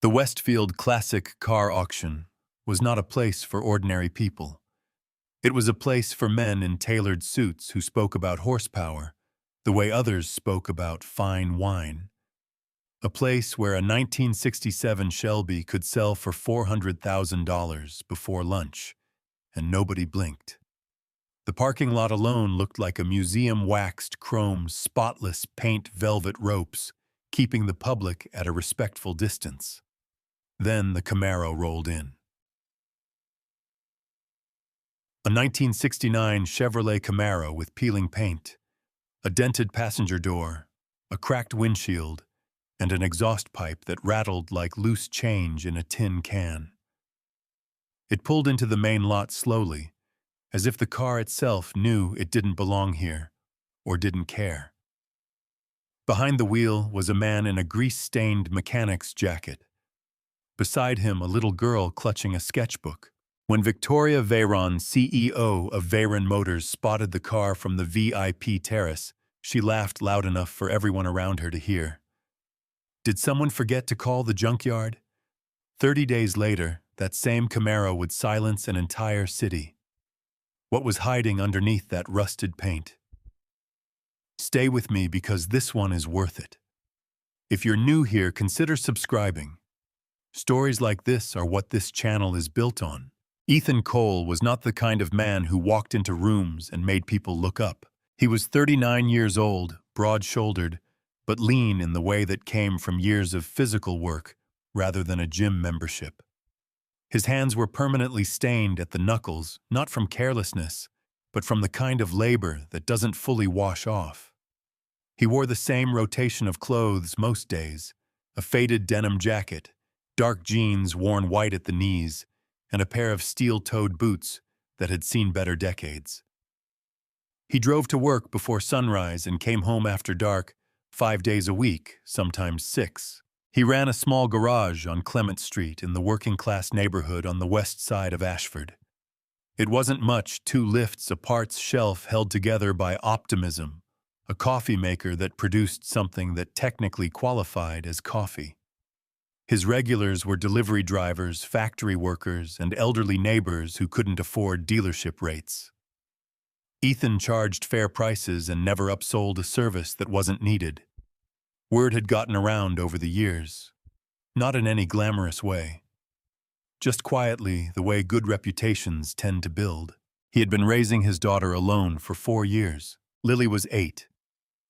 The Westfield Classic Car Auction was not a place for ordinary people. It was a place for men in tailored suits who spoke about horsepower, the way others spoke about fine wine. A place where a 1967 Shelby could sell for $400,000 before lunch, and nobody blinked. The parking lot alone looked like a museum-waxed chrome, spotless paint velvet ropes, keeping the public at a respectful distance. Then the Camaro rolled in. A 1969 Chevrolet Camaro with peeling paint, a dented passenger door, a cracked windshield, and an exhaust pipe that rattled like loose change in a tin can. It pulled into the main lot slowly, as if the car itself knew it didn't belong here, or didn't care. Behind the wheel was a man in a grease-stained mechanic's jacket. Beside him, a little girl clutching a sketchbook. When Victoria Veyron, CEO of Veyron Motors, spotted the car from the VIP terrace, she laughed loud enough for everyone around her to hear. Did someone forget to call the junkyard? 30 days later, that same Camaro would silence an entire city. What was hiding underneath that rusted paint? Stay with me because this one is worth it. If you're new here, consider subscribing. Stories like this are what this channel is built on. Ethan Cole was not the kind of man who walked into rooms and made people look up. He was 39 years old, broad-shouldered, but lean in the way that came from years of physical work rather than a gym membership. His hands were permanently stained at the knuckles, not from carelessness, but from the kind of labor that doesn't fully wash off. He wore the same rotation of clothes most days, a faded denim jacket, dark jeans worn white at the knees, and a pair of steel-toed boots that had seen better decades. He drove to work before sunrise and came home after dark, 5 days a week, sometimes 6. He ran a small garage on Clement Street in the working-class neighborhood on the west side of Ashford. It wasn't much, 2 lifts, a parts shelf held together by optimism, a coffee maker that produced something that technically qualified as coffee. His regulars were delivery drivers, factory workers, and elderly neighbors who couldn't afford dealership rates. Ethan charged fair prices and never upsold a service that wasn't needed. Word had gotten around over the years, not in any glamorous way. Just quietly, the way good reputations tend to build. He had been raising his daughter alone for 4 years. Lily was 8.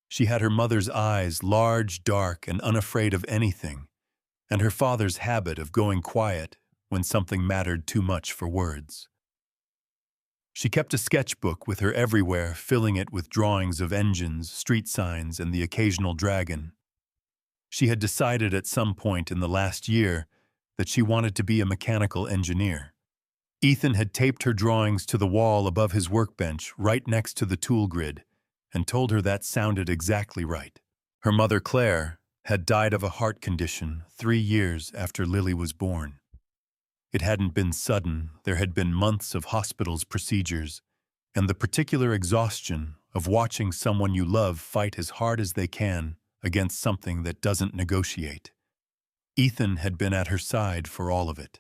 She had her mother's eyes, large, dark, and unafraid of anything, and her father's habit of going quiet when something mattered too much for words. She kept a sketchbook with her everywhere, filling it with drawings of engines, street signs, and the occasional dragon. She had decided at some point in the last year that she wanted to be a mechanical engineer. Ethan had taped her drawings to the wall above his workbench right next to the tool grid and told her that sounded exactly right. Her mother, Claire, had died of a heart condition 3 years after Lily was born. It hadn't been sudden. There had been months of hospital's procedures and the particular exhaustion of watching someone you love fight as hard as they can against something that doesn't negotiate. Ethan had been at her side for all of it.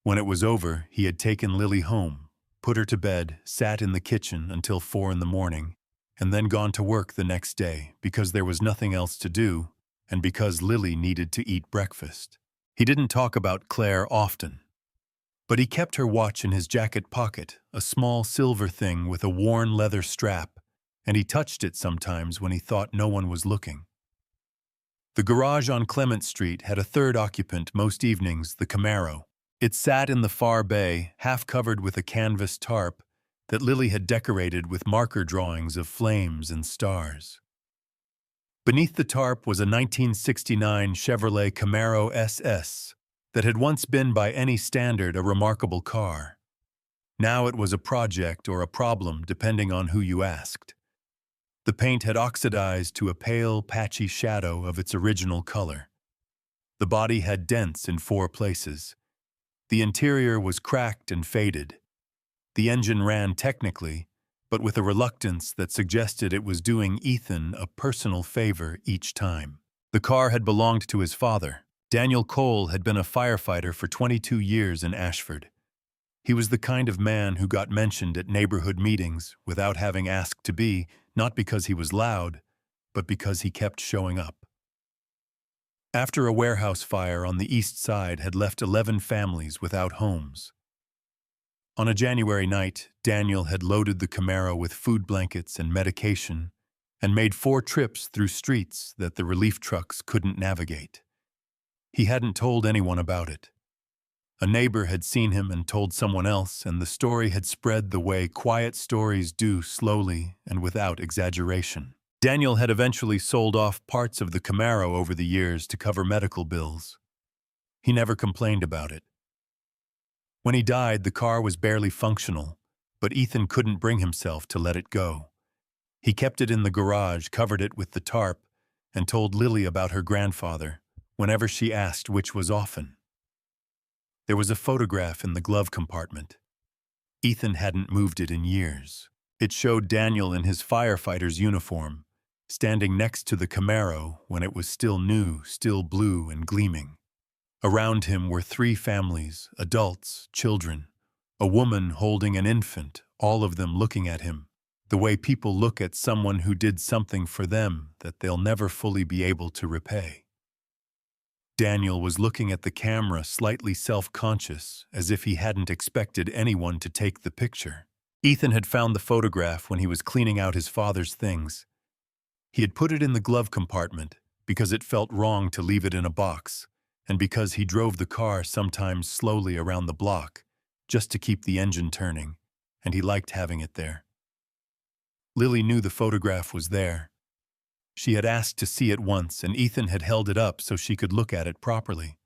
When it was over, he had taken Lily home, put her to bed, sat in the kitchen until 4 in the morning, and then gone to work the next day because there was nothing else to do and because Lily needed to eat breakfast. He didn't talk about Claire often, but he kept her watch in his jacket pocket, a small silver thing with a worn leather strap, and he touched it sometimes when he thought no one was looking. The garage on Clement Street had a third occupant most evenings, the Camaro. It sat in the far bay, half covered with a canvas tarp that Lily had decorated with marker drawings of flames and stars. Beneath the tarp was a 1969 Chevrolet Camaro SS that had once been by any standard a remarkable car. Now it was a project or a problem depending on who you asked. The paint had oxidized to a pale, patchy shadow of its original color. The body had dents in 4 places. The interior was cracked and faded. The engine ran technically, but with a reluctance that suggested it was doing Ethan a personal favor each time. The car had belonged to his father, Daniel Cole had been a firefighter for 22 years in Ashford. He was the kind of man who got mentioned at neighborhood meetings without having asked to be, not because he was loud, but because he kept showing up. After a warehouse fire on the east side had left 11 families without homes. On a January night, Daniel had loaded the Camaro with food blankets and medication and made 4 trips through streets that the relief trucks couldn't navigate. He hadn't told anyone about it. A neighbor had seen him and told someone else, and the story had spread the way quiet stories do, slowly and without exaggeration. Daniel had eventually sold off parts of the Camaro over the years to cover medical bills. He never complained about it. When he died, the car was barely functional, but Ethan couldn't bring himself to let it go. He kept it in the garage, covered it with the tarp, and told Lily about her grandfather, whenever she asked, which was often. There was a photograph in the glove compartment. Ethan hadn't moved it in years. It showed Daniel in his firefighter's uniform, standing next to the Camaro when it was still new, still blue and gleaming. Around him were 3 families, adults, children, a woman holding an infant, all of them looking at him, the way people look at someone who did something for them that they'll never fully be able to repay. Daniel was looking at the camera, slightly self-conscious, as if he hadn't expected anyone to take the picture. Ethan had found the photograph when he was cleaning out his father's things. He had put it in the glove compartment because it felt wrong to leave it in a box, and because he drove the car sometimes slowly around the block, just to keep the engine turning, and he liked having it there. Lily knew the photograph was there. She had asked to see it once, and Ethan had held it up so she could look at it properly.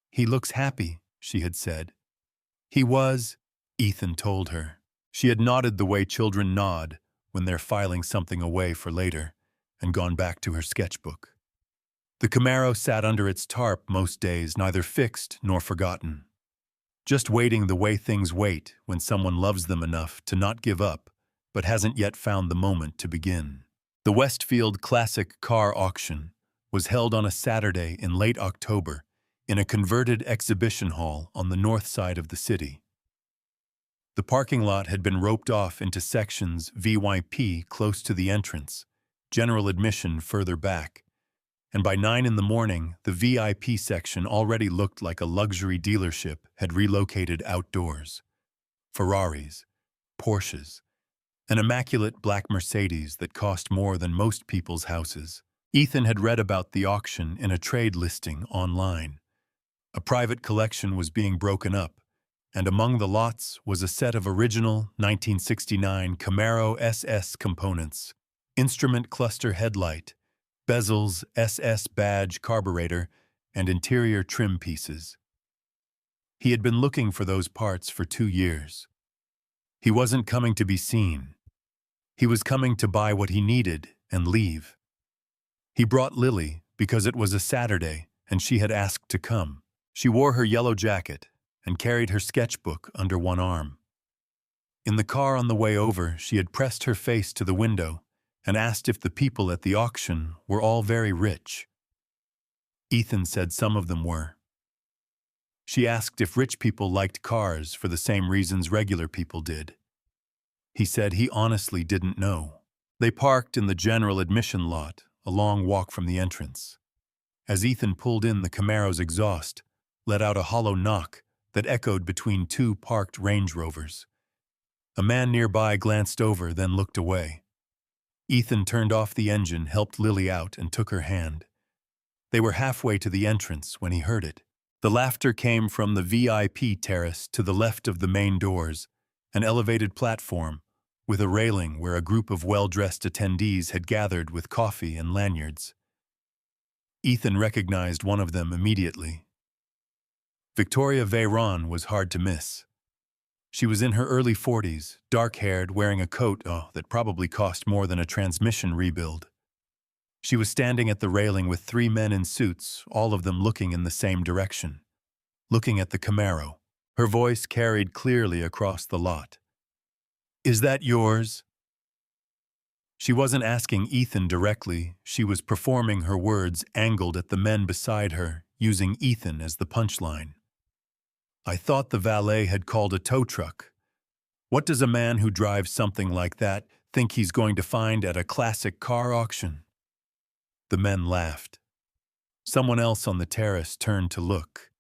"He looks happy," she had said. "He was," Ethan told her. She had nodded the way children nod when they're filing something away for later, and gone back to her sketchbook. The Camaro sat under its tarp most days, neither fixed nor forgotten. Just waiting the way things wait when someone loves them enough to not give up, but hasn't yet found the moment to begin. The Westfield Classic Car Auction was held on a Saturday in late October in a converted exhibition hall on the north side of the city. The parking lot had been roped off into sections VIP close to the entrance, general admission further back, and by 9 in the morning, the VIP section already looked like a luxury dealership had relocated outdoors. Ferraris, Porsches, an immaculate black Mercedes that cost more than most people's houses. Ethan had read about the auction in a trade listing online. A private collection was being broken up, and among the lots was a set of original 1969 Camaro SS components, instrument cluster headlight, bezels, SS badge carburetor, and interior trim pieces. He had been looking for those parts for 2 years. He wasn't coming to be seen. He was coming to buy what he needed and leave. He brought Lily because it was a Saturday and she had asked to come. She wore her yellow jacket and carried her sketchbook under one arm. In the car on the way over, she had pressed her face to the window and asked if the people at the auction were all very rich. Ethan said some of them were. She asked if rich people liked cars for the same reasons regular people did. He said he honestly didn't know. They parked in the general admission lot, a long walk from the entrance. As Ethan pulled in, the Camaro's exhaust let out a hollow knock that echoed between 2 parked Range Rovers. A man nearby glanced over, then looked away. Ethan turned off the engine, helped Lily out, and took her hand. They were halfway to the entrance when he heard it. The laughter came from the VIP terrace to the left of the main doors, an elevated platform with a railing where a group of well-dressed attendees had gathered with coffee and lanyards. Ethan recognized one of them immediately. Victoria Veyron was hard to miss. She was in her early 40s, dark-haired, wearing a coat that probably cost more than a transmission rebuild. She was standing at the railing with 3 men in suits, all of them looking in the same direction, looking at the Camaro. Her voice carried clearly across the lot. "Is that yours?" She wasn't asking Ethan directly, she was performing her words angled at the men beside her, using Ethan as the punchline. I thought the valet had called a tow truck. What does a man who drives something like that think he's going to find at a classic car auction? The men laughed. Someone else on the terrace turned to look.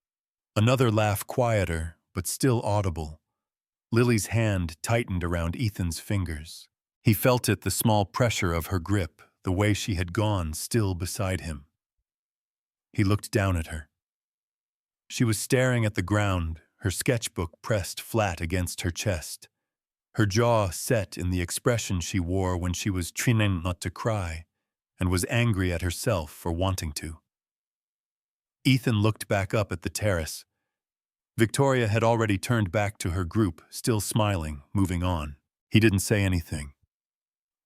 Another laugh quieter, but still audible. Lily's hand tightened around Ethan's fingers. He felt it, the small pressure of her grip, the way she had gone still beside him. He looked down at her. She was staring at the ground, her sketchbook pressed flat against her chest. Her jaw set in the expression she wore when she was trying not to cry, and was angry at herself for wanting to. Ethan looked back up at the terrace. Victoria had already turned back to her group, still smiling, moving on. He didn't say anything.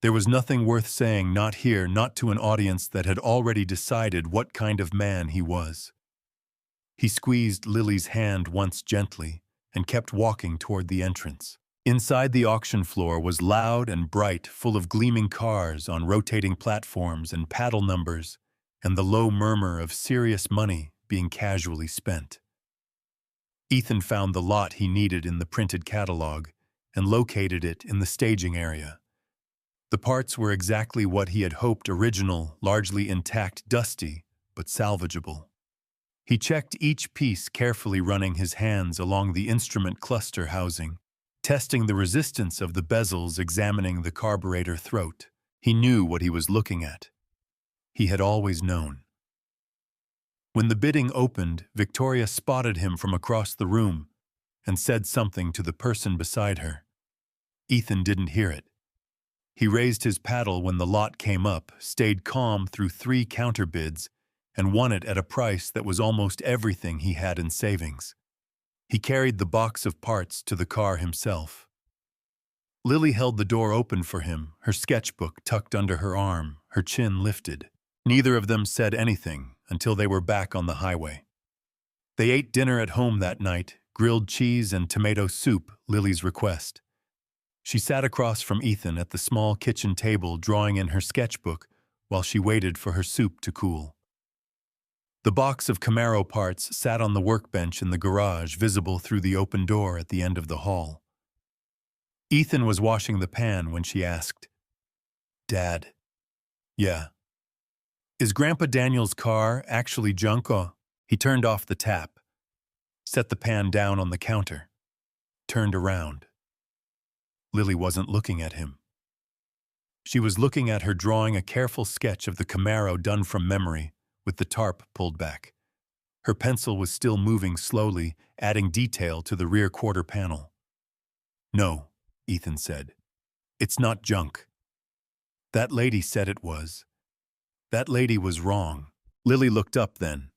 There was nothing worth saying, not here, not to an audience that had already decided what kind of man he was. He squeezed Lily's hand once gently and kept walking toward the entrance. Inside the auction floor was loud and bright, full of gleaming cars on rotating platforms and paddle numbers, and the low murmur of serious money being casually spent. Ethan found the lot he needed in the printed catalog and located it in the staging area. The parts were exactly what he had hoped: original, largely intact, dusty, but salvageable. He checked each piece carefully, running his hands along the instrument cluster housing, testing the resistance of the bezels, examining the carburetor throat. He knew what he was looking at. He had always known. When the bidding opened, Victoria spotted him from across the room and said something to the person beside her. Ethan didn't hear it. He raised his paddle when the lot came up, stayed calm through 3 counterbids, and won it at a price that was almost everything he had in savings. He carried the box of parts to the car himself. Lily held the door open for him, her sketchbook tucked under her arm, her chin lifted. Neither of them said anything until they were back on the highway. They ate dinner at home that night, grilled cheese and tomato soup, Lily's request. She sat across from Ethan at the small kitchen table, drawing in her sketchbook while she waited for her soup to cool. The box of Camaro parts sat on the workbench in the garage, visible through the open door at the end of the hall. Ethan was washing the pan when she asked, "Dad." "Yeah." "Is Grandpa Daniel's car actually junk?" He turned off the tap, set the pan down on the counter, turned around. Lily wasn't looking at him. She was looking at her, drawing a careful sketch of the Camaro done from memory, with the tarp pulled back. Her pencil was still moving slowly, adding detail to the rear quarter panel. "No," Ethan said. "It's not junk. That lady said it was. That lady was wrong." Lily looked up then.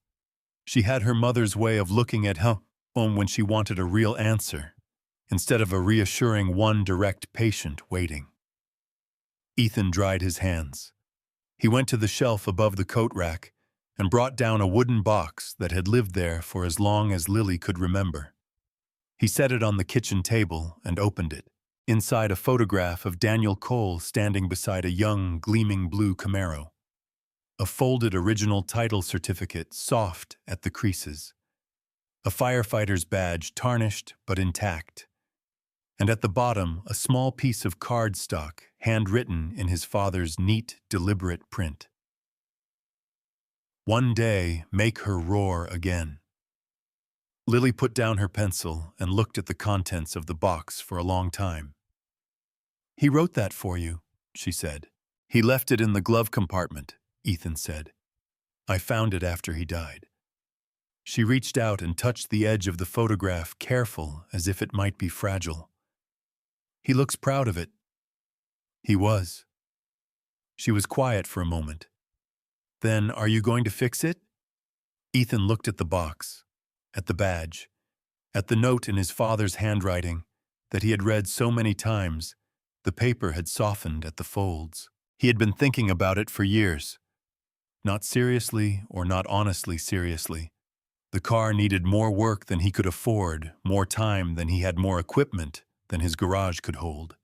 She had her mother's way of looking at home when she wanted a real answer, instead of a reassuring one, direct, patient waiting. Ethan dried his hands. He went to the shelf above the coat rack and brought down a wooden box that had lived there for as long as Lily could remember. He set it on the kitchen table and opened it. Inside, a photograph of Daniel Cole standing beside a young, gleaming blue Camaro. A folded original title certificate, soft at the creases. A firefighter's badge, tarnished but intact. And at the bottom, a small piece of cardstock, handwritten in his father's neat, deliberate print. "One day, make her roar again." Lily put down her pencil and looked at the contents of the box for a long time. "He wrote that for you," she said. "He left it in the glove compartment," Ethan said. "I found it after he died." She reached out and touched the edge of the photograph, careful, as if it might be fragile. "He looks proud of it." He was. She was quiet for a moment. "Then, are you going to fix it?" Ethan looked at the box, at the badge, at the note in his father's handwriting that he had read so many times. The paper had softened at the folds. He had been thinking about it for years. Not seriously or not honestly seriously. The car needed more work than he could afford, more time than he had, more equipment than his garage could hold.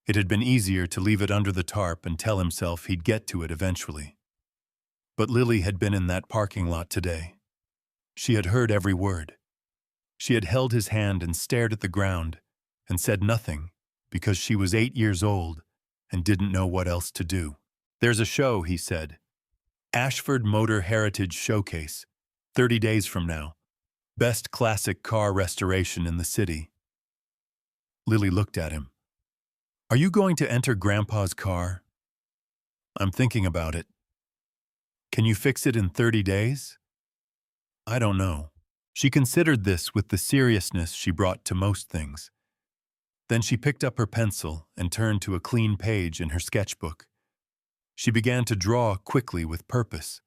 It had been easier to leave it under the tarp and tell himself he'd get to it eventually. But Lily had been in that parking lot today. She had heard every word. She had held his hand and stared at the ground and said nothing because she was 8 years old and didn't know what else to do. "There's a show," he said. "Ashford Motor Heritage Showcase, 30 days from now. Best classic car restoration in the city." Lily looked at him. "Are you going to enter Grandpa's car?" "I'm thinking about it." "Can you fix it in 30 days?" "I don't know." She considered this with the seriousness she brought to most things. Then she picked up her pencil and turned to a clean page in her sketchbook. She began to draw quickly with purpose.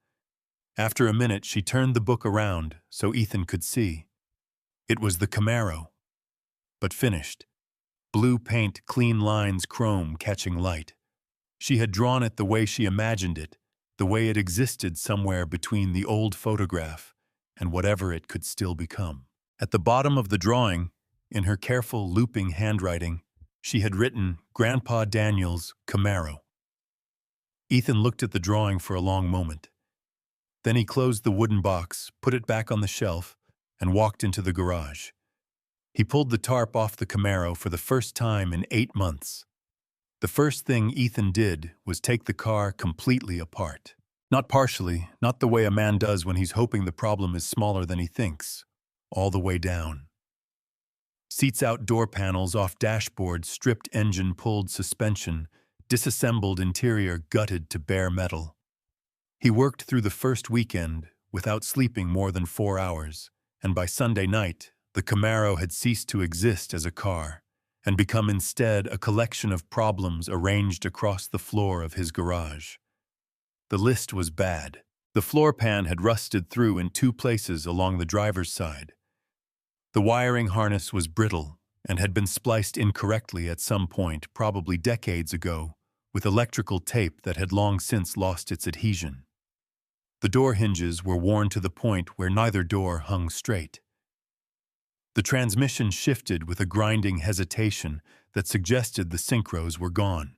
After a minute, she turned the book around so Ethan could see. It was the Camaro, but finished. Blue paint, clean lines, chrome catching light. She had drawn it the way she imagined it, the way it existed somewhere between the old photograph and whatever it could still become. At the bottom of the drawing, in her careful, looping handwriting, she had written Grandpa Daniel's Camaro. Ethan looked at the drawing for a long moment. Then he closed the wooden box, put it back on the shelf, and walked into the garage. He pulled the tarp off the Camaro for the first time in 8 months. The first thing Ethan did was take the car completely apart. Not partially, not the way a man does when he's hoping the problem is smaller than he thinks. All the way down. Seats out, door panels off dashboard, stripped engine, pulled suspension, disassembled interior, gutted to bare metal. He worked through the first weekend without sleeping more than 4 hours, and by Sunday night, the Camaro had ceased to exist as a car and become instead a collection of problems arranged across the floor of his garage. The list was bad. The floor pan had rusted through in 2 places along the driver's side. The wiring harness was brittle and had been spliced incorrectly at some point, probably decades ago, with electrical tape that had long since lost its adhesion. The door hinges were worn to the point where neither door hung straight. The transmission shifted with a grinding hesitation that suggested the synchros were gone.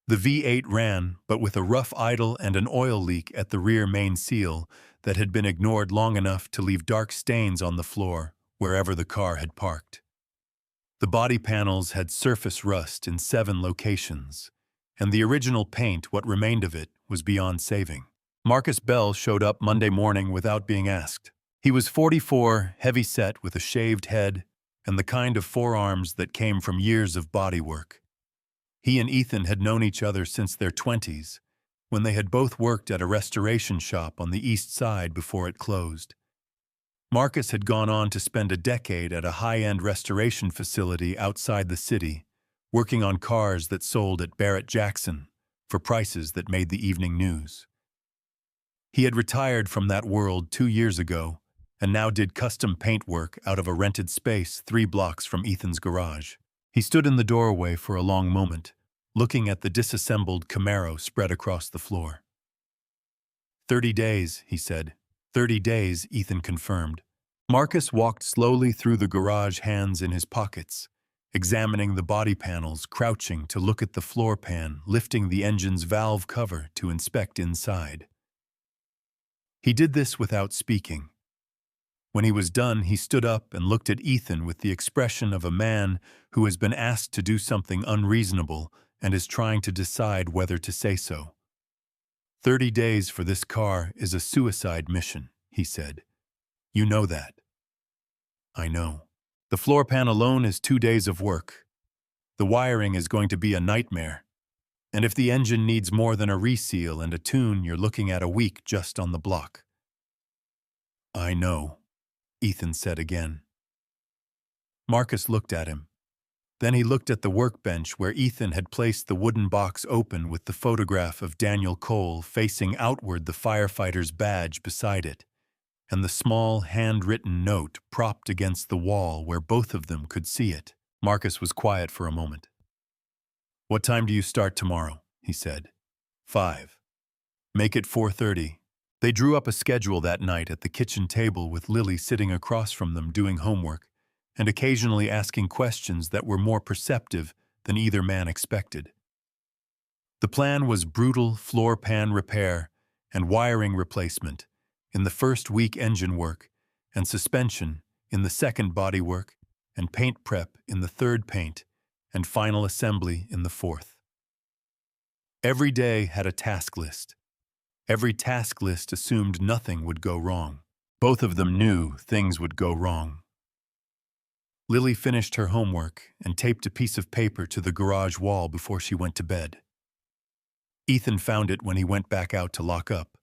The V8 ran, but with a rough idle and an oil leak at the rear main seal that had been ignored long enough to leave dark stains on the floor wherever the car had parked. The body panels had surface rust in 7 locations, and the original paint, what remained of it, was beyond saving. Marcus Bell showed up Monday morning without being asked. He was 44, heavy-set with a shaved head and the kind of forearms that came from years of body work. He and Ethan had known each other since their 20s, when they had both worked at a restoration shop on the East Side before it closed. Marcus had gone on to spend a decade at a high-end restoration facility outside the city, working on cars that sold at Barrett-Jackson for prices that made the evening news. He had retired from that world 2 years ago and now did custom paint work out of a rented space 3 blocks from Ethan's garage. He stood in the doorway for a long moment, looking at the disassembled Camaro spread across the floor. 30 days, he said. 30 days, Ethan confirmed. Marcus walked slowly through the garage, hands in his pockets, examining the body panels, crouching to look at the floor pan, lifting the engine's valve cover to inspect inside. He did this without speaking. When he was done, he stood up and looked at Ethan with the expression of a man who has been asked to do something unreasonable and is trying to decide whether to say so. 30 days for this car is a suicide mission, he said. You know that. I know. The floor pan alone is 2 days of work. The wiring is going to be a nightmare. And if the engine needs more than a reseal and a tune, you're looking at a week just on the block. I know, Ethan said again. Marcus looked at him. Then he looked at the workbench where Ethan had placed the wooden box open with the photograph of Daniel Cole facing outward, the firefighter's badge beside it, and the small handwritten note propped against the wall where both of them could see it. Marcus was quiet for a moment. What time do you start tomorrow? He said. 5. Make it 4:30. They drew up a schedule that night at the kitchen table with Lily sitting across from them doing homework and occasionally asking questions that were more perceptive than either man expected. The plan was brutal floor pan repair and wiring replacement in the first week, engine work and suspension in the second, body work and paint prep in the third, paint and final assembly in the fourth. Every day had a task list. Every task list assumed nothing would go wrong. Both of them knew things would go wrong. Lily finished her homework and taped a piece of paper to the garage wall before she went to bed. Ethan found it when he went back out to lock up.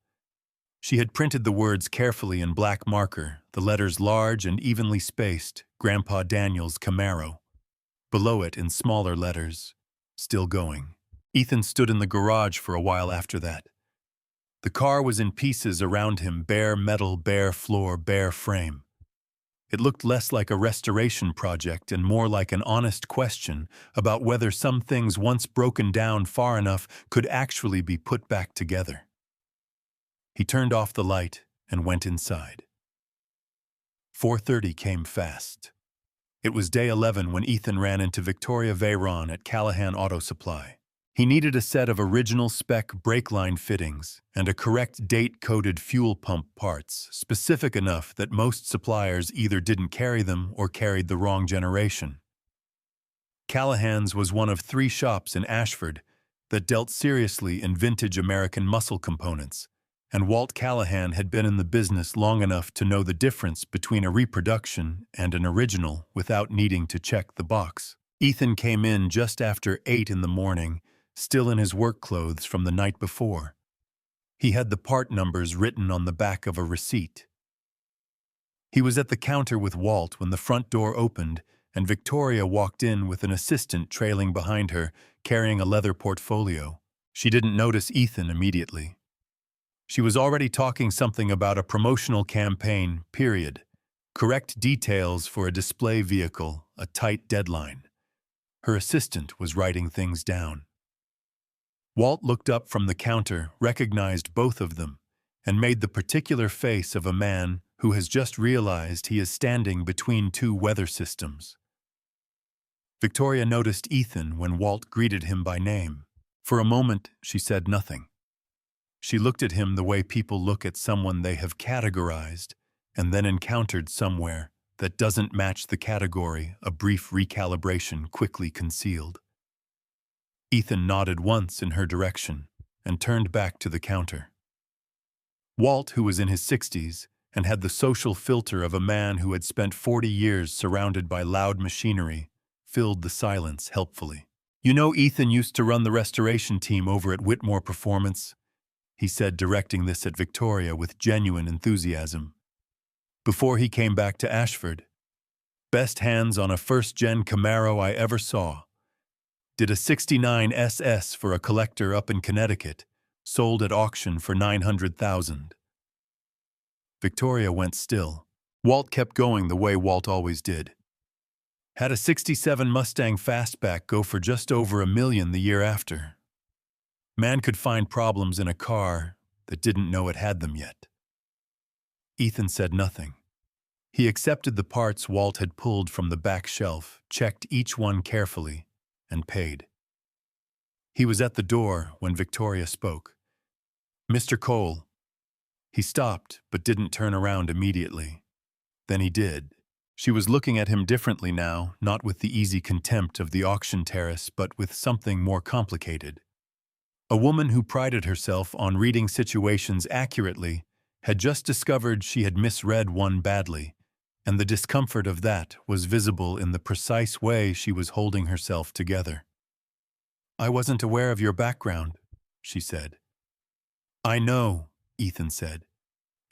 She had printed the words carefully in black marker, the letters large and evenly spaced, Grandpa Daniel's Camaro. Below it, in smaller letters, still going. Ethan stood in the garage for a while after that. The car was in pieces around him, bare metal, bare floor, bare frame. It looked less like a restoration project and more like an honest question about whether some things once broken down far enough could actually be put back together. He turned off the light and went inside. 4:30 came fast. It was day 11 when Ethan ran into Victoria Veyron at Callahan Auto Supply. He needed a set of original spec brake line fittings and a correct date-coded fuel pump parts, specific enough that most suppliers either didn't carry them or carried the wrong generation. Callahan's was one of 3 shops in Ashford that dealt seriously in vintage American muscle components, and Walt Callahan had been in the business long enough to know the difference between a reproduction and an original without needing to check the box. Ethan came in just after 8 in the morning, still in his work clothes from the night before. He had the part numbers written on the back of a receipt. He was at the counter with Walt when the front door opened and Victoria walked in with an assistant trailing behind her, carrying a leather portfolio. She didn't notice Ethan immediately. She was already talking something about a promotional campaign, period. Correct details for a display vehicle, a tight deadline. Her assistant was writing things down. Walt looked up from the counter, recognized both of them, and made the particular face of a man who has just realized he is standing between 2 weather systems. Victoria noticed Ethan when Walt greeted him by name. For a moment, she said nothing. She looked at him the way people look at someone they have categorized and then encountered somewhere that doesn't match the category a brief recalibration quickly concealed. Ethan nodded once in her direction and turned back to the counter. Walt, who was in his 60s and had the social filter of a man who had spent 40 years surrounded by loud machinery, filled the silence helpfully. "You know, Ethan used to run the restoration team over at Whitmore Performance," he said, directing this at Victoria with genuine enthusiasm. "Before he came back to Ashford. Best hands on a first-gen Camaro I ever saw. Did a 69 SS for a collector up in Connecticut, sold at auction for $900,000. Victoria went still. Walt kept going the way Walt always did. Had a 67 Mustang Fastback go for just over $1 million the year after. Man could find problems in a car that didn't know it had them yet." Ethan said nothing. He accepted the parts Walt had pulled from the back shelf, checked each one carefully, and paid. He was at the door when Victoria spoke. "Mr. Cole." He stopped, but didn't turn around immediately. Then he did. She was looking at him differently now, not with the easy contempt of the auction terrace, but with something more complicated. A woman who prided herself on reading situations accurately had just discovered she had misread one badly, and the discomfort of that was visible in the precise way she was holding herself together. "I wasn't aware of your background," she said. "I know," Ethan said,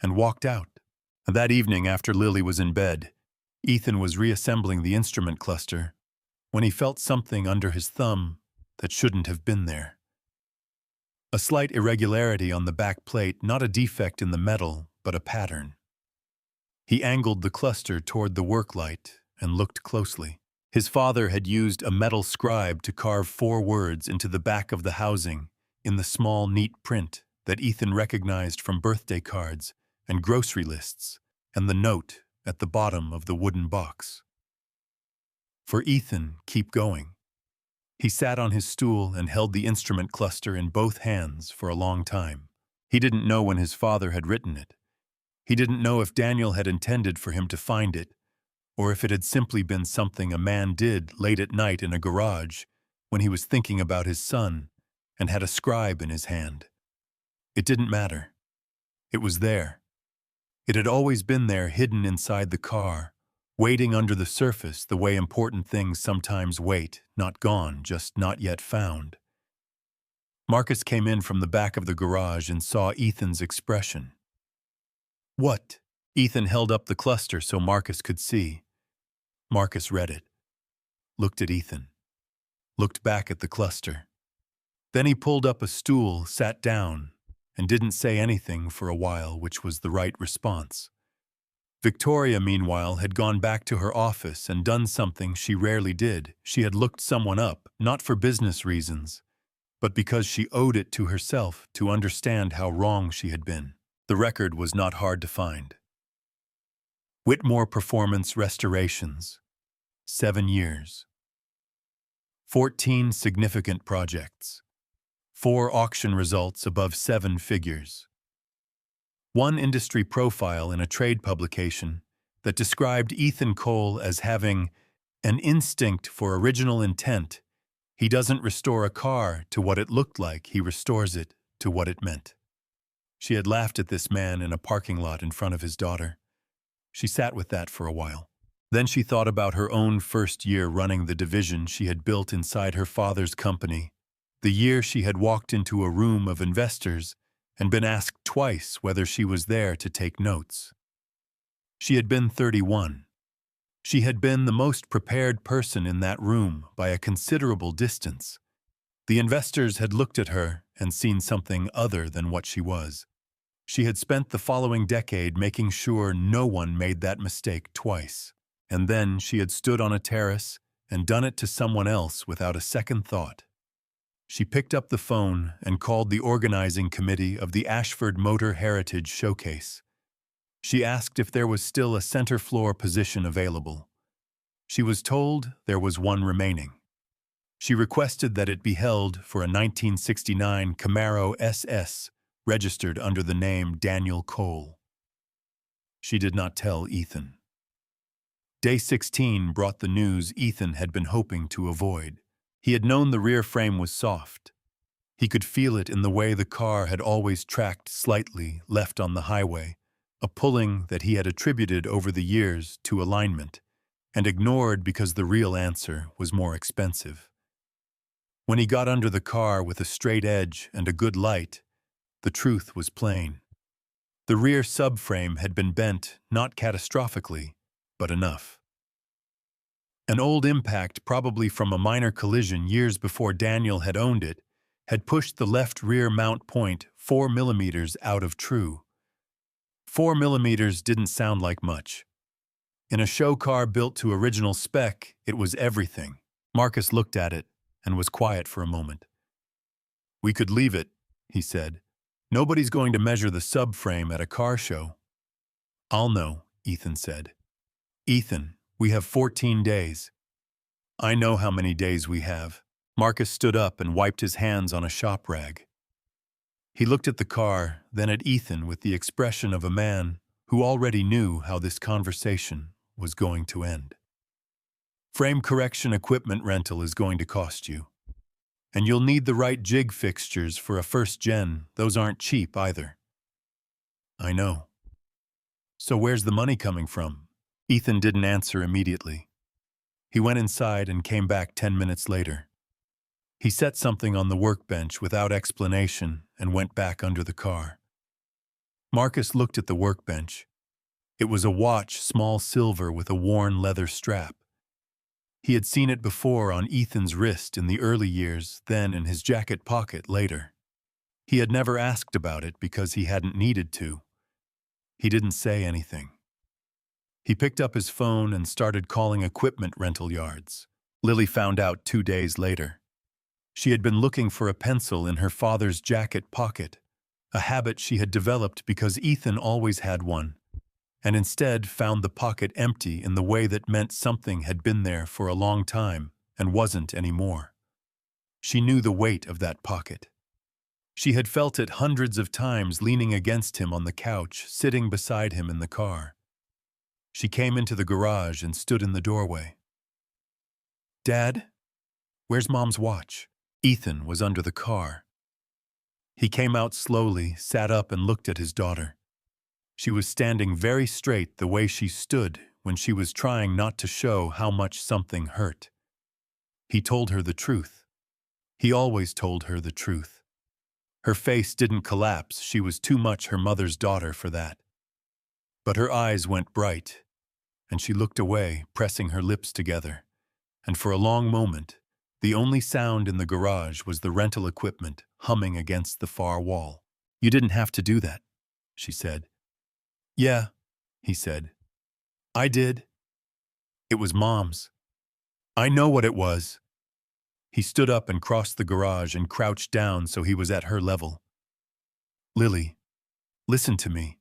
and walked out. That evening, after Lily was in bed, Ethan was reassembling the instrument cluster when he felt something under his thumb that shouldn't have been there. A slight irregularity on the back plate, not a defect in the metal, but a pattern. He angled the cluster toward the work light and looked closely. His father had used a metal scribe to carve 4 words into the back of the housing in the small, neat print that Ethan recognized from birthday cards and grocery lists, and the note at the bottom of the wooden box. For Ethan, keep going. He sat on his stool and held the instrument cluster in both hands for a long time. He didn't know when his father had written it. He didn't know if Daniel had intended for him to find it, or if it had simply been something a man did late at night in a garage when he was thinking about his son and had a scribe in his hand. It didn't matter. It was there. It had always been there, hidden inside the car, waiting under the surface the way important things sometimes wait, not gone, just not yet found. Marcus came in from the back of the garage and saw Ethan's expression. "What?" Ethan held up the cluster so Marcus could see. Marcus read it, looked at Ethan, looked back at the cluster. Then he pulled up a stool, sat down, and didn't say anything for a while, which was the right response. Victoria, meanwhile, had gone back to her office and done something she rarely did. She had looked someone up, not for business reasons, but because she owed it to herself to understand how wrong she had been. The record was not hard to find. Whitmore Performance Restorations, 7 years. 14 significant projects. 4 auction results above 7 figures. 1 industry profile in a trade publication that described Ethan Cole as having an instinct for original intent. He doesn't restore a car to what it looked like, he restores it to what it meant. She had laughed at this man in a parking lot in front of his daughter. She sat with that for a while. Then she thought about her own first year running the division she had built inside her father's company, the year she had walked into a room of investors and been asked twice whether she was there to take notes. She had been 31. She had been the most prepared person in that room by a considerable distance. The investors had looked at her and seen something other than what she was. She had spent the following decade making sure no one made that mistake twice. And then she had stood on a terrace and done it to someone else without a second thought. She picked up the phone and called the organizing committee of the Ashford Motor Heritage Showcase. She asked if there was still a center floor position available. She was told there was one remaining. She requested that it be held for a 1969 Camaro SS registered under the name Daniel Cole. She did not tell Ethan. Day 16 brought the news Ethan had been hoping to avoid. He had known the rear frame was soft. He could feel it in the way the car had always tracked slightly left on the highway, a pulling that he had attributed over the years to alignment, and ignored because the real answer was more expensive. When he got under the car with a straight edge and a good light, the truth was plain. The rear subframe had been bent, not catastrophically, but enough. An old impact, probably from a minor collision years before Daniel had owned it, had pushed the left rear mount point 4 millimeters out of true. 4 millimeters didn't sound like much. In a show car built to original spec, it was everything. Marcus looked at it and was quiet for a moment. "We could leave it," he said. "Nobody's going to measure the subframe at a car show." "I'll know," Ethan said. "Ethan, we have 14 days. "I know how many days we have." Marcus stood up and wiped his hands on a shop rag. He looked at the car, then at Ethan with the expression of a man who already knew how this conversation was going to end. "Frame correction equipment rental is going to cost you. And you'll need the right jig fixtures for a first gen. Those aren't cheap either." "I know." "So where's the money coming from?" Ethan didn't answer immediately. He went inside and came back 10 minutes later. He set something on the workbench without explanation and went back under the car. Marcus looked at the workbench. It was a watch, small silver with a worn leather strap. He had seen it before on Ethan's wrist in the early years, then in his jacket pocket later. He had never asked about it because he hadn't needed to. He didn't say anything. He picked up his phone and started calling equipment rental yards. Lily found out 2 days later. She had been looking for a pencil in her father's jacket pocket, a habit she had developed because Ethan always had one, and instead found the pocket empty in the way that meant something had been there for a long time and wasn't anymore. She knew the weight of that pocket. She had felt it hundreds of times leaning against him on the couch, sitting beside him in the car. She came into the garage and stood in the doorway. "Dad, where's Mom's watch?" Ethan was under the car. He came out slowly, sat up and looked at his daughter. She was standing very straight the way she stood when she was trying not to show how much something hurt. He told her the truth. He always told her the truth. Her face didn't collapse, she was too much her mother's daughter for that. But her eyes went bright, and she looked away, pressing her lips together. And for a long moment, the only sound in the garage was the rental equipment humming against the far wall. "You didn't have to do that," she said. "Yeah," he said. "I did. It was Mom's. I know what it was." He stood up and crossed the garage and crouched down so he was at her level. "Lily, listen to me.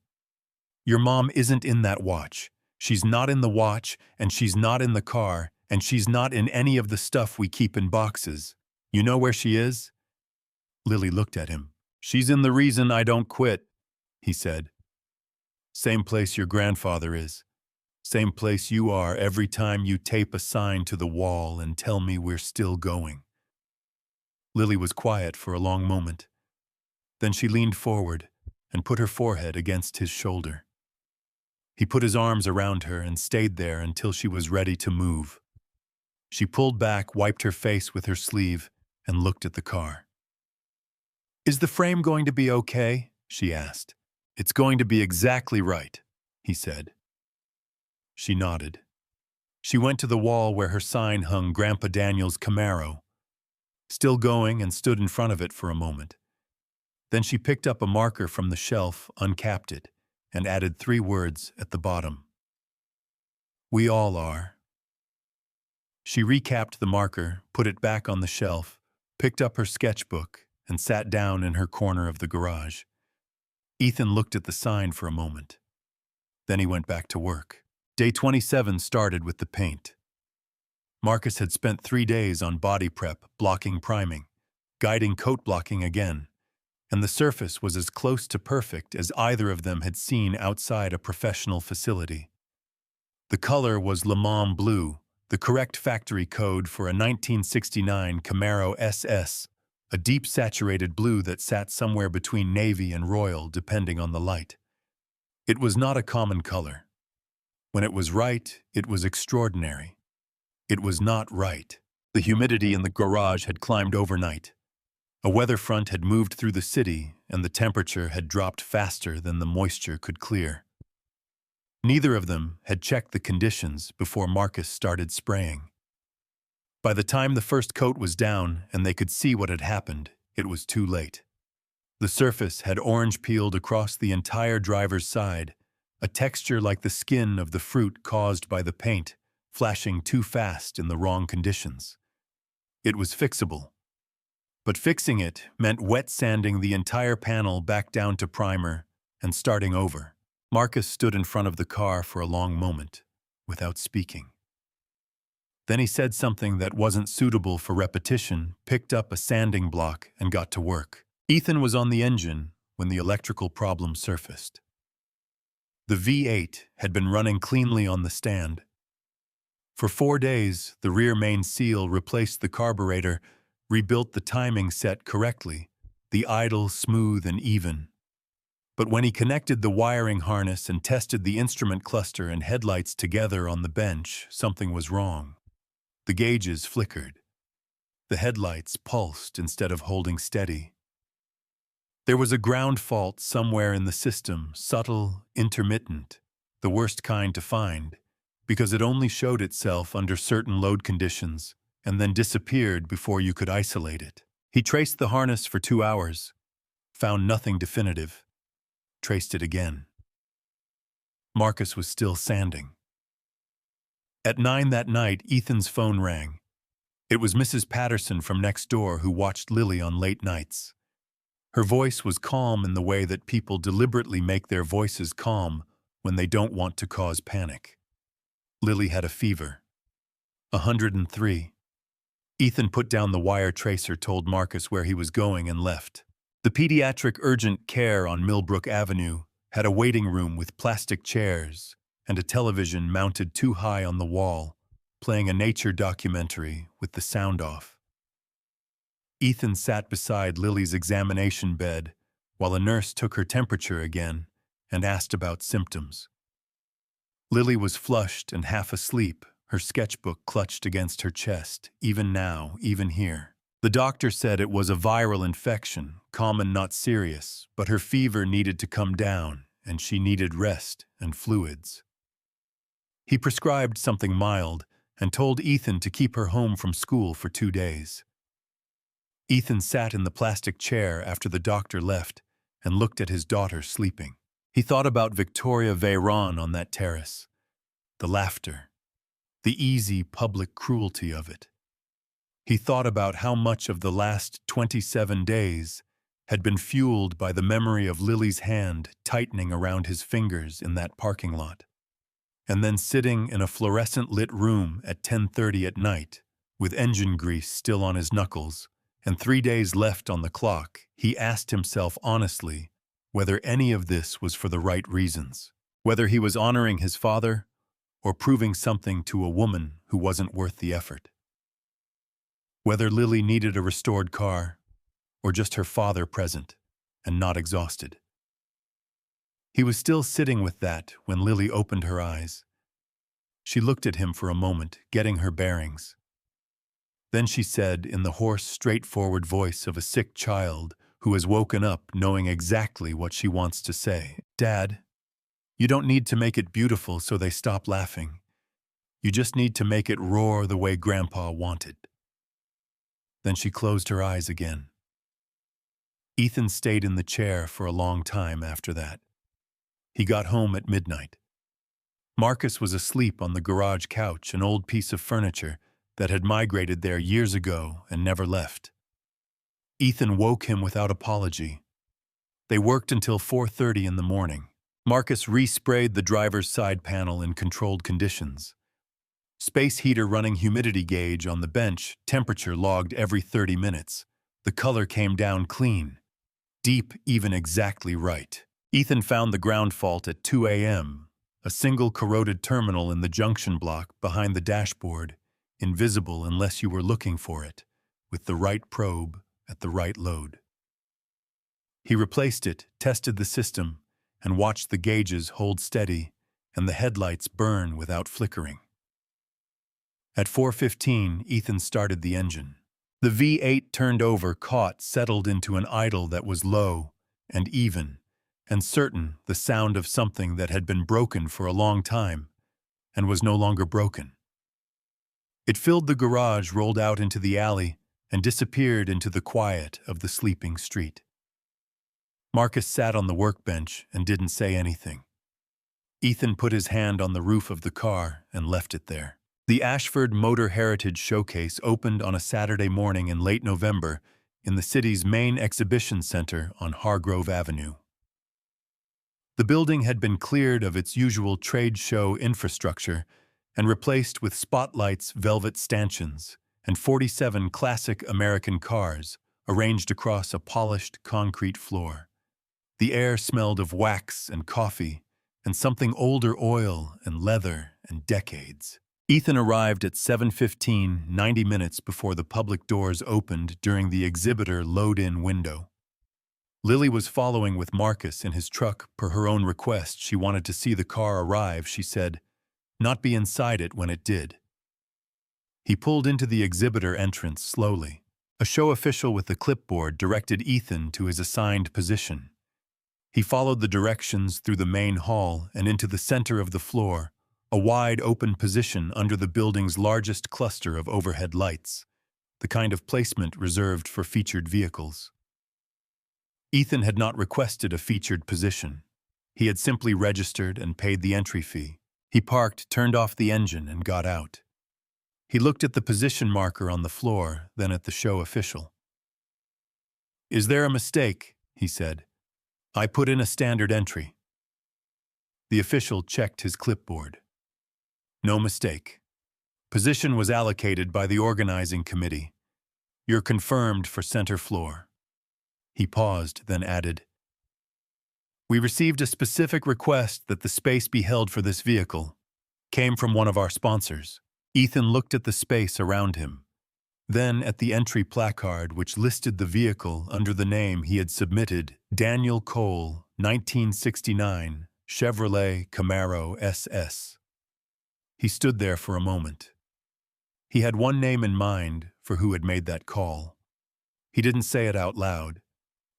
Your mom isn't in that watch. She's not in the watch, and she's not in the car, and she's not in any of the stuff we keep in boxes. You know where she is?" Lily looked at him. "She's in the reason I don't quit," he said. "Same place your grandfather is. Same place you are every time you tape a sign to the wall and tell me we're still going." Lily was quiet for a long moment. Then she leaned forward and put her forehead against his shoulder. He put his arms around her and stayed there until she was ready to move. She pulled back, wiped her face with her sleeve, and looked at the car. "Is the frame going to be okay?" she asked. "It's going to be exactly right," he said. She nodded. She went to the wall where her sign hung Grandpa Daniel's Camaro. Still going, and stood in front of it for a moment. Then she picked up a marker from the shelf, uncapped it, and added 3 words at the bottom. "We all are." She recapped the marker, put it back on the shelf, picked up her sketchbook, and sat down in her corner of the garage. Ethan looked at the sign for a moment. Then he went back to work. Day 27 started with the paint. Marcus had spent 3 days on body prep, blocking priming, guiding coat blocking again, and the surface was as close to perfect as either of them had seen outside a professional facility. The color was Le Mans blue, the correct factory code for a 1969 Camaro SS, a deep saturated blue that sat somewhere between navy and royal depending on the light. It was not a common color. When it was right, it was extraordinary. It was not right. The humidity in the garage had climbed overnight. A weather front had moved through the city, and the temperature had dropped faster than the moisture could clear. Neither of them had checked the conditions before Marcus started spraying. By the time the first coat was down and they could see what had happened, it was too late. The surface had orange peeled across the entire driver's side, a texture like the skin of the fruit caused by the paint, flashing too fast in the wrong conditions. It was fixable. But fixing it meant wet sanding the entire panel back down to primer and starting over. Marcus stood in front of the car for a long moment, without speaking. Then he said something that wasn't suitable for repetition, picked up a sanding block, and got to work. Ethan was on the engine when the electrical problem surfaced. The V8 had been running cleanly on the stand. For 4 days, the rear main seal replaced the carburetor, rebuilt the timing set correctly, the idle smooth and even. But when he connected the wiring harness and tested the instrument cluster and headlights together on the bench, something was wrong. The gauges flickered. The headlights pulsed instead of holding steady. There was a ground fault somewhere in the system, subtle, intermittent, the worst kind to find, because it only showed itself under certain load conditions and then disappeared before you could isolate it. He traced the harness for 2 hours, found nothing definitive, traced it again. Marcus was still sanding. At 9 that night, Ethan's phone rang. It was Mrs. Patterson from next door who watched Lily on late nights. Her voice was calm in the way that people deliberately make their voices calm when they don't want to cause panic. Lily had a fever. 103. Ethan put down the wire tracer, told Marcus where he was going, and left. The pediatric urgent care on Millbrook Avenue had a waiting room with plastic chairs and a television mounted too high on the wall, playing a nature documentary with the sound off. Ethan sat beside Lily's examination bed while a nurse took her temperature again and asked about symptoms. Lily was flushed and half asleep, her sketchbook clutched against her chest, even now, even here. The doctor said it was a viral infection, common, not serious, but her fever needed to come down, and she needed rest and fluids. He prescribed something mild and told Ethan to keep her home from school for 2 days. Ethan sat in the plastic chair after the doctor left and looked at his daughter sleeping. He thought about Victoria Veyron on that terrace, the laughter, the easy public cruelty of it. He thought about how much of the last 27 days had been fueled by the memory of Lily's hand tightening around his fingers in that parking lot. And then sitting in a fluorescent-lit room at 10:30 at night, with engine grease still on his knuckles, and 3 days left on the clock, he asked himself honestly whether any of this was for the right reasons, whether he was honoring his father or proving something to a woman who wasn't worth the effort. Whether Lily needed a restored car, or just her father present and not exhausted. He was still sitting with that when Lily opened her eyes. She looked at him for a moment, getting her bearings. Then she said in the hoarse, straightforward voice of a sick child who has woken up knowing exactly what she wants to say, "Dad, you don't need to make it beautiful so they stop laughing. You just need to make it roar the way Grandpa wanted." Then she closed her eyes again. Ethan stayed in the chair for a long time after that. He got home at midnight. Marcus was asleep on the garage couch, an old piece of furniture that had migrated there years ago and never left. Ethan woke him without apology. They worked until 4:30 in the morning. Marcus resprayed the driver's side panel in controlled conditions. Space heater running humidity gauge on the bench, temperature logged every 30 minutes. The color came down clean. Deep, even exactly right. Ethan found the ground fault at 2 a.m., a single corroded terminal in the junction block behind the dashboard, invisible unless you were looking for it, with the right probe at the right load. He replaced it, tested the system, and watched the gauges hold steady and the headlights burn without flickering. At 4:15, Ethan started the engine. The V8 turned over, caught, settled into an idle that was low and even, and certain, the sound of something that had been broken for a long time and was no longer broken. It filled the garage, rolled out into the alley, and disappeared into the quiet of the sleeping street. Marcus sat on the workbench and didn't say anything. Ethan put his hand on the roof of the car and left it there. The Ashford Motor Heritage Showcase opened on a Saturday morning in late November in the city's main exhibition center on Hargrove Avenue. The building had been cleared of its usual trade show infrastructure and replaced with spotlights, velvet stanchions, and 47 classic American cars arranged across a polished concrete floor. The air smelled of wax and coffee and something older, oil and leather and decades. Ethan arrived at 7:15, 90 minutes before the public doors opened during the exhibitor load-in window. Lily was following with Marcus in his truck per her own request. She wanted to see the car arrive, she said, not be inside it when it did. He pulled into the exhibitor entrance slowly. A show official with a clipboard directed Ethan to his assigned position. He followed the directions through the main hall and into the center of the floor, a wide open position under the building's largest cluster of overhead lights, the kind of placement reserved for featured vehicles. Ethan had not requested a featured position. He had simply registered and paid the entry fee. He parked, turned off the engine, and got out. He looked at the position marker on the floor, then at the show official. "Is there a mistake?" he said. "I put in a standard entry." The official checked his clipboard. "No mistake. Position was allocated by the organizing committee. You're confirmed for center floor. He paused, then added, We received a specific request that the space be held for this vehicle. Came from one of our sponsors. Ethan looked at the space around him, then at the entry placard which listed the vehicle under the name he had submitted, Daniel Cole, 1969, Chevrolet Camaro SS. He stood there for a moment. He had one name in mind for who had made that call. He didn't say it out loud.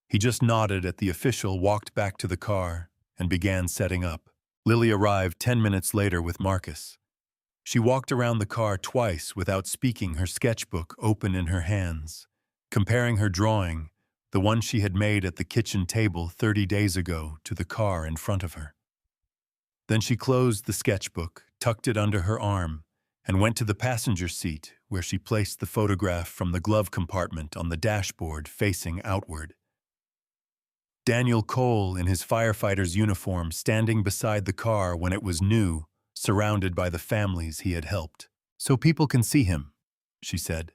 He just nodded at the official, walked back to the car, and began setting up. Lily arrived 10 minutes later with Marcus. She walked around the car twice without speaking, her sketchbook open in her hands, comparing her drawing, the one she had made at the kitchen table 30 days ago, to the car in front of her. Then she closed the sketchbook, tucked it under her arm, and went to the passenger seat where she placed the photograph from the glove compartment on the dashboard facing outward. Daniel Cole in his firefighter's uniform standing beside the car when it was new, surrounded by the families he had helped. So people can see him, she said.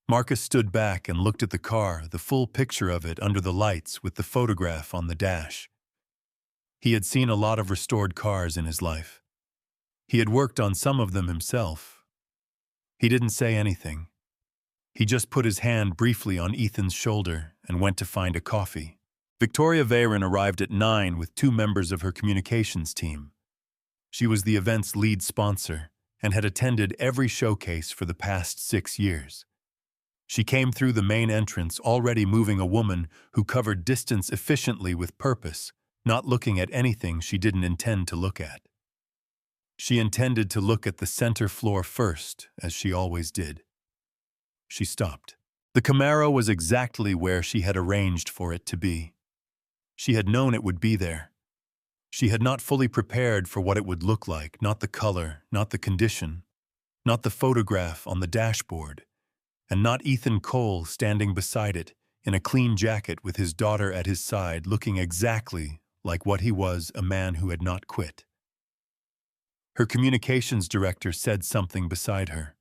Marcus stood back and looked at the car, the full picture of it under the lights with the photograph on the dash. He had seen a lot of restored cars in his life. He had worked on some of them himself. He didn't say anything. He just put his hand briefly on Ethan's shoulder and went to find a coffee. Victoria Veyron arrived at 9 with 2 members of her communications team. She was the event's lead sponsor and had attended every showcase for the past 6 years. She came through the main entrance already moving, a woman who covered distance efficiently with purpose, not looking at anything she didn't intend to look at. She intended to look at the center floor first, as she always did. She stopped. The Camaro was exactly where she had arranged for it to be. She had known it would be there. She had not fully prepared for what it would look like, not the color, not the condition, not the photograph on the dashboard, and not Ethan Cole standing beside it in a clean jacket with his daughter at his side, looking exactly like what he was, a man who had not quit. Her communications director said something beside her.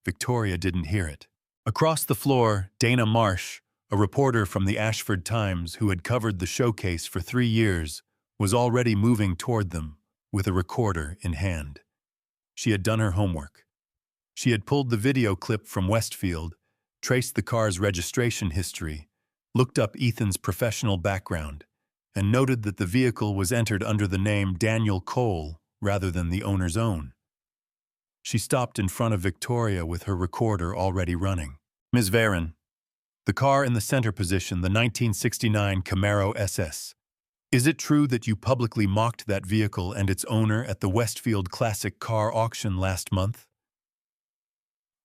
Victoria didn't hear it. Across the floor, Dana Marsh, a reporter from the Ashford Times who had covered the showcase for 3 years, was already moving toward them with a recorder in hand. She had done her homework. She had pulled the video clip from Westfield, traced the car's registration history, looked up Ethan's professional background, and noted that the vehicle was entered under the name Daniel Cole rather than the owner's own. She stopped in front of Victoria with her recorder already running. Ms. Veyron, the car in the center position, the 1969 Camaro SS. Is it true that you publicly mocked that vehicle and its owner at the Westfield Classic Car Auction last month?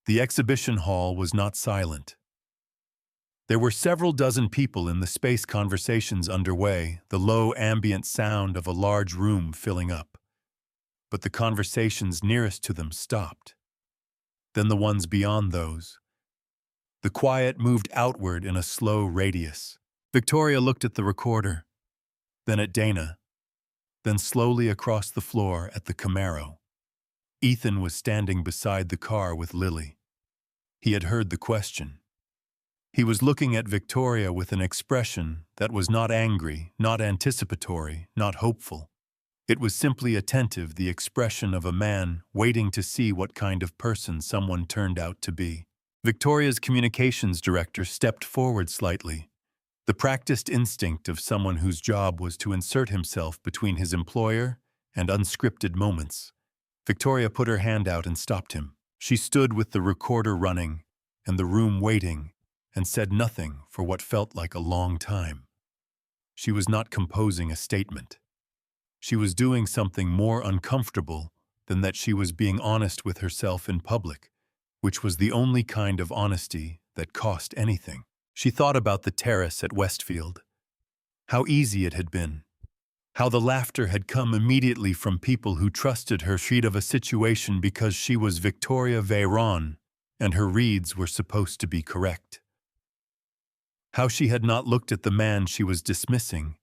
The exhibition hall was not silent. There were several dozen people in the space, conversations underway, the low ambient sound of a large room filling up. But the conversations nearest to them stopped. Then the ones beyond those. The quiet moved outward in a slow radius. Victoria looked at the recorder, then at Dana, then slowly across the floor at the Camaro. Ethan was standing beside the car with Lily. He had heard the question. He was looking at Victoria with an expression that was not angry, not anticipatory, not hopeful. It was simply attentive, the expression of a man waiting to see what kind of person someone turned out to be. Victoria's communications director stepped forward slightly, the practiced instinct of someone whose job was to insert himself between his employer and unscripted moments. Victoria put her hand out and stopped him. She stood with the recorder running and the room waiting and said nothing for what felt like a long time. She was not composing a statement. She was doing something more uncomfortable than that. She was being honest with herself in public, which was the only kind of honesty that cost anything. She thought about the terrace at Westfield. How easy it had been. How the laughter had come immediately from people who trusted her sheet of a situation because she was Victoria Veyron and her reads were supposed to be correct. How she had not looked at the man she was dismissing,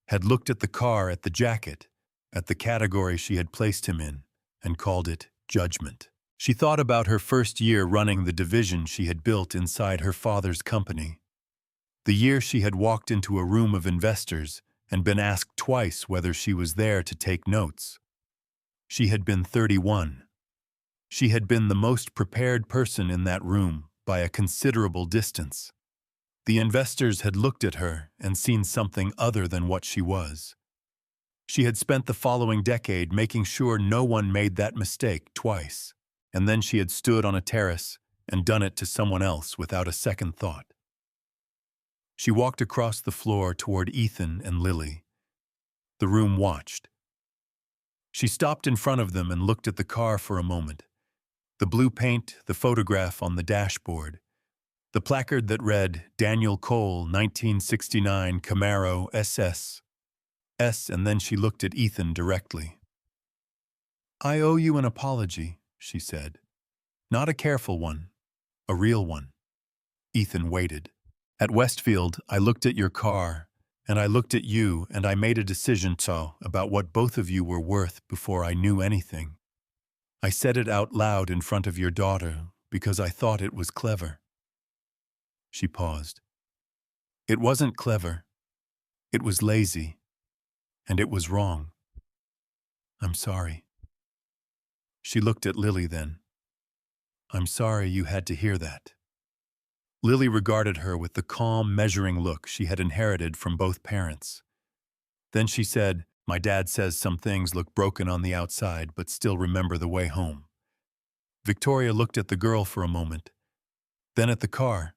had looked at the car, at the jacket, at the category she had placed him in, and called it judgment. She thought about her first year running the division she had built inside her father's company. The year she had walked into a room of investors and been asked twice whether she was there to take notes. She had been 31. She had been the most prepared person in that room by a considerable distance. The investors had looked at her and seen something other than what she was. She had spent the following decade making sure no one made that mistake twice, and then she had stood on a terrace and done it to someone else without a second thought. She walked across the floor toward Ethan and Lily. The room watched. She stopped in front of them and looked at the car for a moment. The blue paint, the photograph on the dashboard, the placard that read, Daniel Cole, 1969 Camaro SS. And then she looked at Ethan directly. "I owe you an apology," she said. "Not a careful one, a real one." Ethan waited. "At Westfield, I looked at your car, and I looked at you, and I made a decision about what both of you were worth before I knew anything. I said it out loud in front of your daughter because I thought it was clever." She paused. "It wasn't clever. It was lazy. And it was wrong. I'm sorry." She looked at Lily then. "I'm sorry you had to hear that." Lily regarded her with the calm, measuring look she had inherited from both parents. Then she said, "My dad says some things look broken on the outside but still remember the way home." Victoria looked at the girl for a moment, then at the car,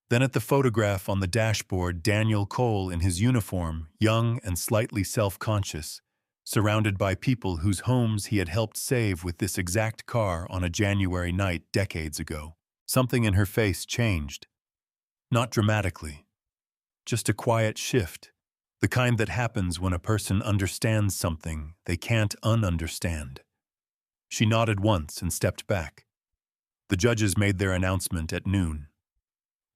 then at the photograph on the dashboard, Daniel Cole in his uniform, young and slightly self-conscious, surrounded by people whose homes he had helped save with this exact car on a January night decades ago. Something in her face changed. Not dramatically. Just a quiet shift, the kind that happens when a person understands something they can't ununderstand. She nodded once and stepped back. The judges made their announcement at noon.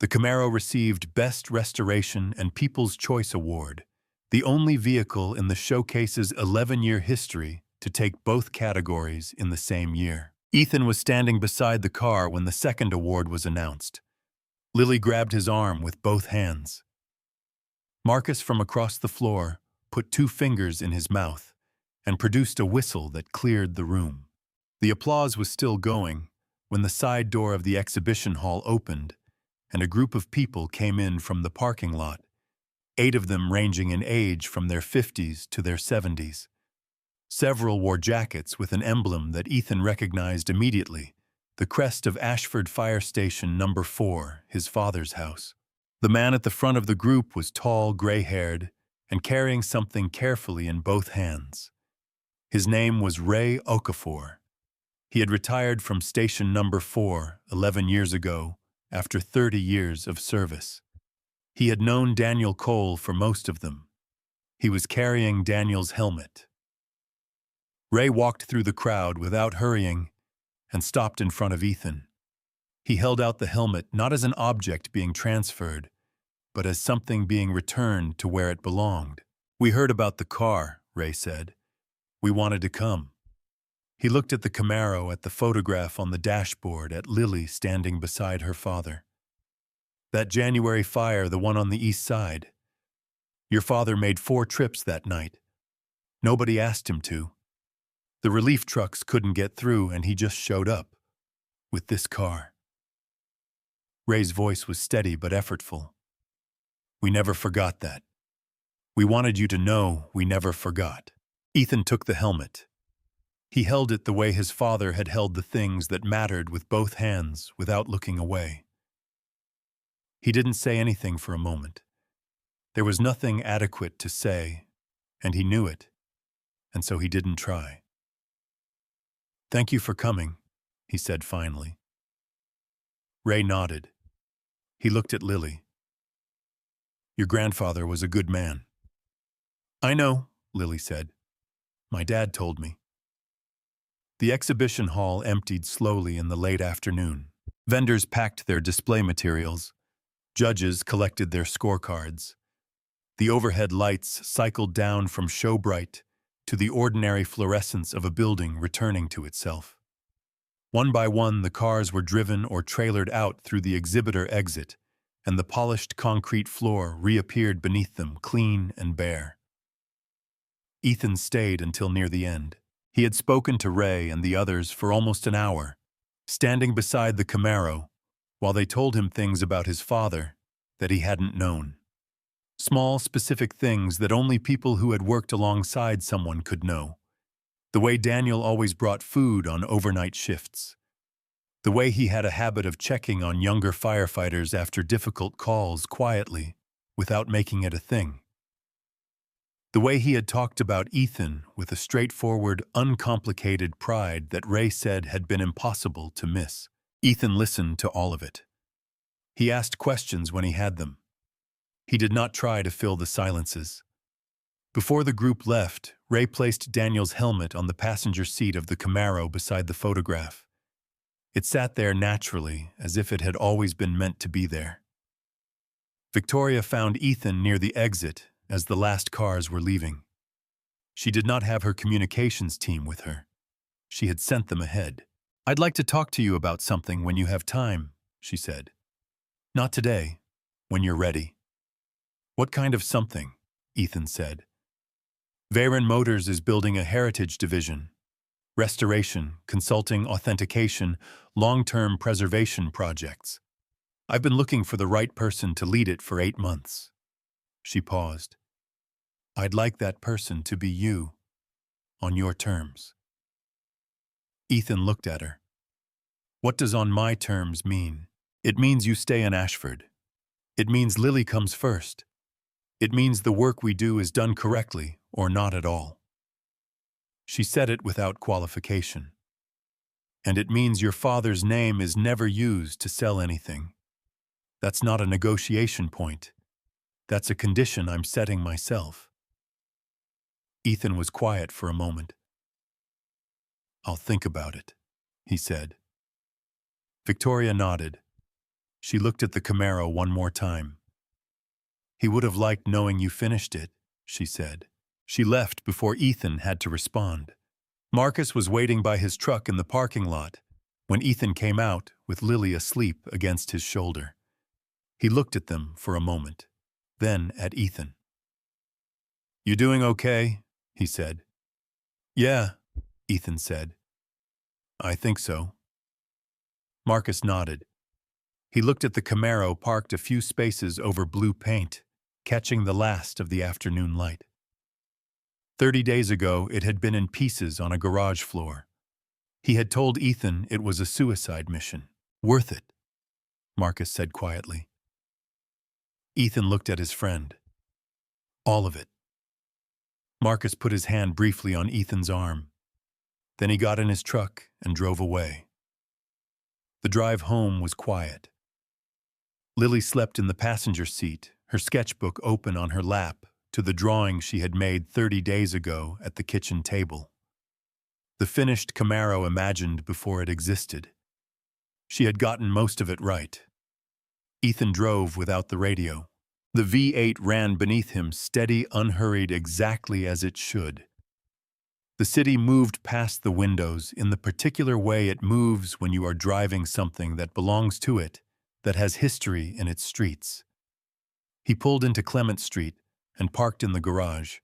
The Camaro received Best Restoration and People's Choice Award, the only vehicle in the showcase's 11-year history to take both categories in the same year. Ethan was standing beside the car when the second award was announced. Lily grabbed his arm with both hands. Marcus, from across the floor, put 2 fingers in his mouth and produced a whistle that cleared the room. The applause was still going when the side door of the exhibition hall opened and a group of people came in from the parking lot, 8 of them ranging in age from their 50s to their 70s. Several wore jackets with an emblem that Ethan recognized immediately, the crest of Ashford Fire Station No. 4, his father's house. The man at the front of the group was tall, gray-haired, and carrying something carefully in both hands. His name was Ray Okafor. He had retired from Station No. 4 11 years ago, after 30 years of service. He had known Daniel Cole for most of them. He was carrying Daniel's helmet. Ray walked through the crowd without hurrying and stopped in front of Ethan. He held out the helmet not as an object being transferred, but as something being returned to where it belonged. "We heard about the car," Ray said. "We wanted to come." He looked at the Camaro, at the photograph on the dashboard, at Lily standing beside her father. "That January fire, the one on the east side. Your father made 4 trips that night. Nobody asked him to. The relief trucks couldn't get through and he just showed up. With this car." Ray's voice was steady but effortful. "We never forgot that. We wanted you to know we never forgot." Ethan took the helmet. He held it the way his father had held the things that mattered with both hands without looking away. He didn't say anything for a moment. There was nothing adequate to say, and he knew it, and so he didn't try. "Thank you for coming," he said finally. Ray nodded. He looked at Lily. "Your grandfather was a good man." "I know," Lily said. "My dad told me." The exhibition hall emptied slowly in the late afternoon. Vendors packed their display materials. Judges collected their scorecards. The overhead lights cycled down from show bright to the ordinary fluorescence of a building returning to itself. One by one, the cars were driven or trailered out through the exhibitor exit, and the polished concrete floor reappeared beneath them, clean and bare. Ethan stayed until near the end. He had spoken to Ray and the others for almost an hour, standing beside the Camaro, while they told him things about his father that he hadn't known. Small, specific things that only people who had worked alongside someone could know. The way Daniel always brought food on overnight shifts. The way he had a habit of checking on younger firefighters after difficult calls quietly, without making it a thing. The way he had talked about Ethan with a straightforward, uncomplicated pride that Ray said had been impossible to miss. Ethan listened to all of it. He asked questions when he had them. He did not try to fill the silences. Before the group left, Ray placed Daniel's helmet on the passenger seat of the Camaro beside the photograph. It sat there naturally, as if it had always been meant to be there. Victoria found Ethan near the exit as the last cars were leaving. She did not have her communications team with her. She had sent them ahead. "I'd like to talk to you about something when you have time," she said. "Not today, when you're ready." "What kind of something?" Ethan said. "Veyron Motors is building a heritage division. Restoration, consulting, authentication, long-term preservation projects. I've been looking for the right person to lead it for 8 months. She paused. "I'd like that person to be you, on your terms." Ethan looked at her. "What does on my terms mean?" "It means you stay in Ashford. It means Lily comes first. It means the work we do is done correctly or not at all." She said it without qualification. "And it means your father's name is never used to sell anything. That's not a negotiation point. That's a condition I'm setting myself." Ethan was quiet for a moment. "I'll think about it," he said. Victoria nodded. She looked at the Camaro one more time. "He would have liked knowing you finished it," she said. She left before Ethan had to respond. Marcus was waiting by his truck in the parking lot when Ethan came out with Lily asleep against his shoulder. He looked at them for a moment, then at Ethan. "You doing okay?" he said. "Yeah," Ethan said. "I think so." Marcus nodded. He looked at the Camaro parked a few spaces over blue paint, catching the last of the afternoon light. 30 days ago, it had been in pieces on a garage floor. He had told Ethan it was a suicide mission. "Worth it," Marcus said quietly. Ethan looked at his friend. "All of it." Marcus put his hand briefly on Ethan's arm. Then he got in his truck and drove away. The drive home was quiet. Lily slept in the passenger seat, her sketchbook open on her lap, to the drawing she had made 30 days ago at the kitchen table. The finished Camaro imagined before it existed. She had gotten most of it right. Ethan drove without the radio. The V8 ran beneath him, steady, unhurried, exactly as it should. The city moved past the windows in the particular way it moves when you are driving something that belongs to it, that has history in its streets. He pulled into Clement Street and parked in the garage.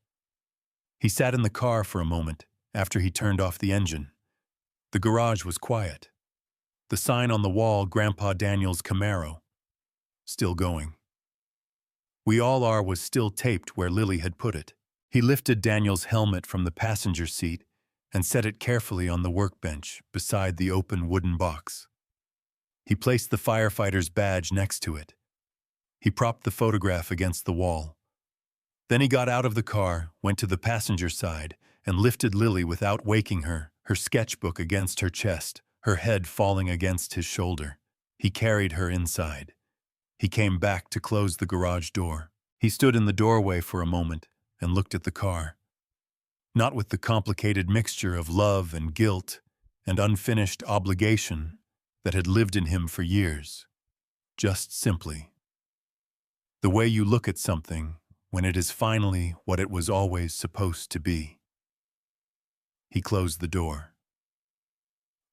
He sat in the car for a moment after he turned off the engine. The garage was quiet. The sign on the wall, Grandpa Daniel's Camaro, still going. "We All Are" was still taped where Lily had put it. He lifted Daniel's helmet from the passenger seat and set it carefully on the workbench beside the open wooden box. He placed the firefighter's badge next to it. He propped the photograph against the wall. Then he got out of the car, went to the passenger side, and lifted Lily without waking her, her sketchbook against her chest, her head falling against his shoulder. He carried her inside. He came back to close the garage door. He stood in the doorway for a moment and looked at the car. Not with the complicated mixture of love and guilt and unfinished obligation that had lived in him for years. Just simply. The way you look at something when it is finally what it was always supposed to be. He closed the door.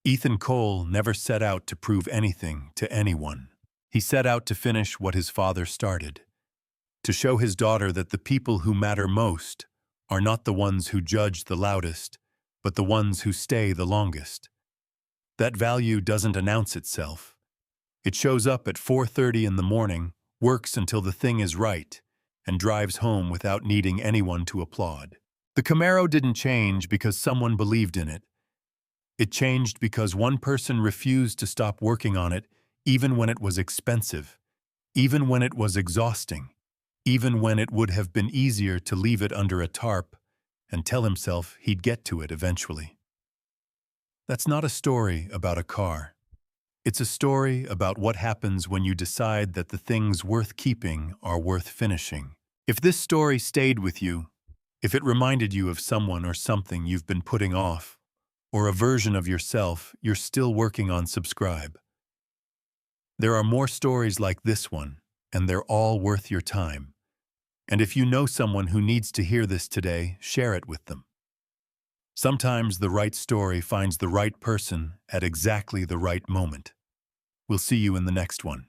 Ethan Cole never set out to prove anything to anyone. He set out to finish what his father started, to show his daughter that the people who matter most are not the ones who judge the loudest, but the ones who stay the longest. That value doesn't announce itself. It shows up at 4:30 in the morning, works until the thing is right, and drives home without needing anyone to applaud. The Camaro didn't change because someone believed in it. It changed because one person refused to stop working on it, even when it was expensive, even when it was exhausting, even when it would have been easier to leave it under a tarp and tell himself he'd get to it eventually. That's not a story about a car. It's a story about what happens when you decide that the things worth keeping are worth finishing. If this story stayed with you, if it reminded you of someone or something you've been putting off, or a version of yourself you're still working on, subscribe. There are more stories like this one, and they're all worth your time. And if you know someone who needs to hear this today, share it with them. Sometimes the right story finds the right person at exactly the right moment. We'll see you in the next one.